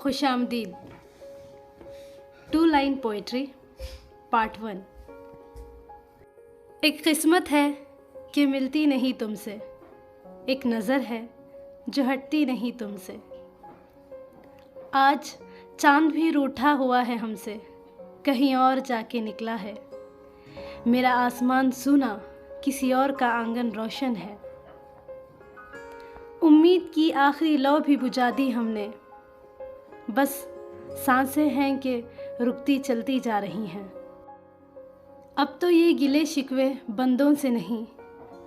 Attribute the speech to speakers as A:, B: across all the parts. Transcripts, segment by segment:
A: खुश आमदीद। 2 line poetry part 1। एक किस्मत है कि मिलती नहीं तुमसे, एक नज़र है जो हटती नहीं तुमसे। आज चांद भी रूठा हुआ है हमसे, कहीं और जाके निकला है। मेरा आसमान सूना, किसी और का आंगन रोशन है। उम्मीद की आखिरी लौ भी बुझा दी हमने, बस सांसें हैं कि रुकती चलती जा रही हैं। अब तो ये गिले शिकवे बंदों से नहीं,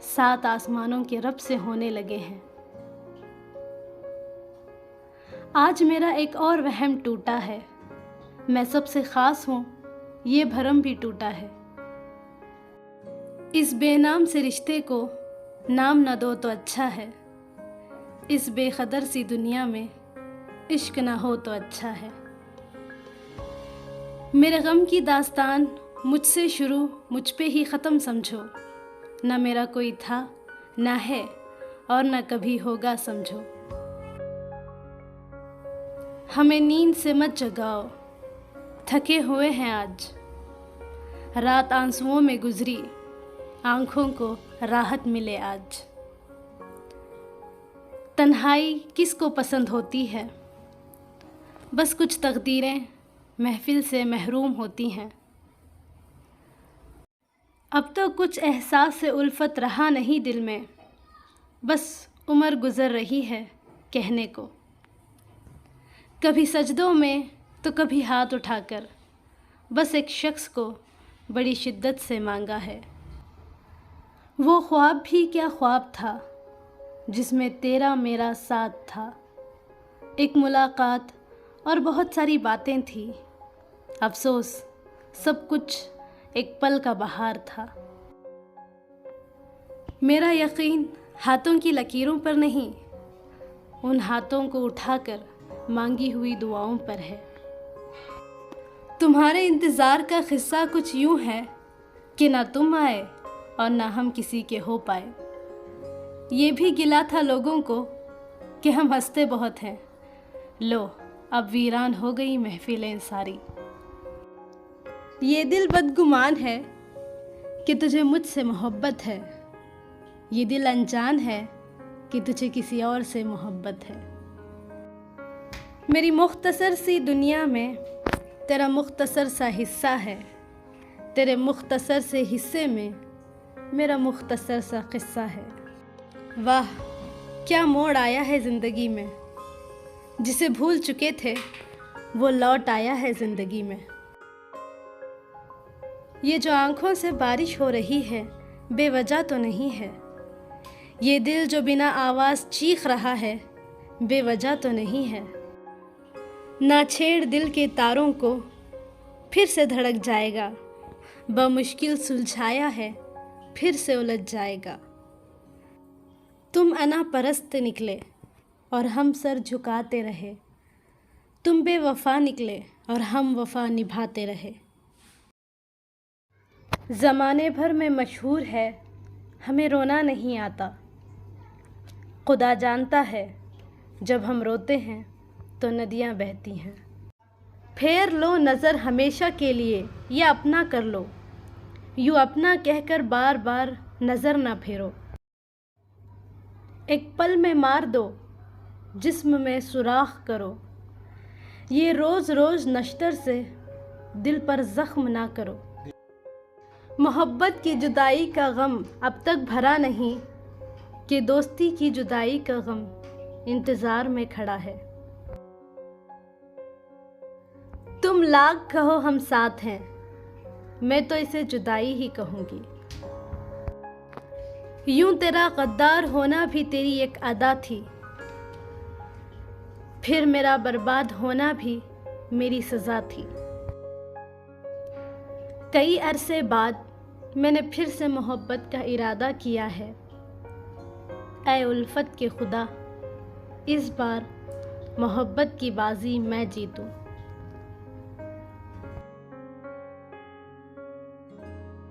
A: 7 आसमानों के रब से होने लगे हैं। आज मेरा एक और वहम टूटा है, मैं सबसे ख़ास हूँ, ये भरम भी टूटा है। इस बेनाम से रिश्ते को नाम न दो तो अच्छा है, इस बेखदर सी दुनिया में इश्क ना हो तो अच्छा है। मेरे गम की दास्तान मुझसे शुरू, मुझ पे ही ख़त्म समझो। ना मेरा कोई था, ना है और ना कभी होगा समझो। हमें नींद से मत जगाओ, थके हुए हैं आज। रात आंसुओं में गुजरी, आँखों को राहत मिले आज। तन्हाई किसको पसंद होती है, बस कुछ तकदीरें महफिल से महरूम होती हैं। अब तो कुछ एहसास से उल्फत रहा नहीं दिल में, बस उम्र गुज़र रही है कहने को। कभी सजदों में तो कभी हाथ उठाकर, बस एक शख्स को बड़ी शिद्दत से मांगा है। वो ख्वाब भी क्या ख्वाब था जिसमें तेरा मेरा साथ था। एक मुलाकात और बहुत सारी बातें थी, अफसोस सब कुछ एक पल का बहार था। मेरा यकीन हाथों की लकीरों पर नहीं, उन हाथों को उठाकर मांगी हुई दुआओं पर है। तुम्हारे इंतज़ार का किस्सा कुछ यूं है कि ना तुम आए और ना हम किसी के हो पाए। ये भी गिला था लोगों को कि हम हंसते बहुत हैं, लो अब वीरान हो गई महफिलें सारी। ये दिल बदगुमान है कि तुझे मुझसे मोहब्बत है, ये दिल अनजान है कि तुझे किसी और से मोहब्बत है। मेरी मुख्तसर सी दुनिया में तेरा मुख्तसर सा हिस्सा है, तेरे मुख्तसर से हिस्से में मेरा मुख्तसर सा किस्सा है। वाह क्या मोड़ आया है ज़िंदगी में, जिसे भूल चुके थे वो लौट आया है ज़िंदगी में। ये जो आँखों से बारिश हो रही है बेवजह तो नहीं है, ये दिल जो बिना आवाज़ चीख रहा है बेवजह तो नहीं है। ना छेड़ दिल के तारों को, फिर से धड़क जाएगा, बमुश्किल सुलझाया है फिर से उलझ जाएगा। तुम अना परस्त निकले और हम सर झुकाते रहे, तुम बेवफा निकले और हम वफा निभाते रहे। ज़माने भर में मशहूर है हमें रोना नहीं आता, खुदा जानता है जब हम रोते हैं तो नदियाँ बहती हैं। फेर लो नज़र हमेशा के लिए या अपना कर लो, यूँ अपना कहकर बार बार नज़र ना फेरो। एक पल में मार दो, जिस्म में सुराख करो, ये रोज़ रोज़ नश्तर से दिल पर ज़ख्म ना करो। मोहब्बत की जुदाई का गम अब तक भरा नहीं, कि दोस्ती की जुदाई का गम इंतज़ार में खड़ा है। तुम लाख कहो हम साथ हैं, मैं तो इसे जुदाई ही कहूँगी। यूं तेरा गद्दार होना भी तेरी एक अदा थी, फिर मेरा बर्बाद होना भी मेरी सज़ा थी। कई अरसे बाद मैंने फिर से मोहब्बत का इरादा किया है। ऐ उल्फत के खुदा, इस बार मोहब्बत की बाजी मैं जीतूं।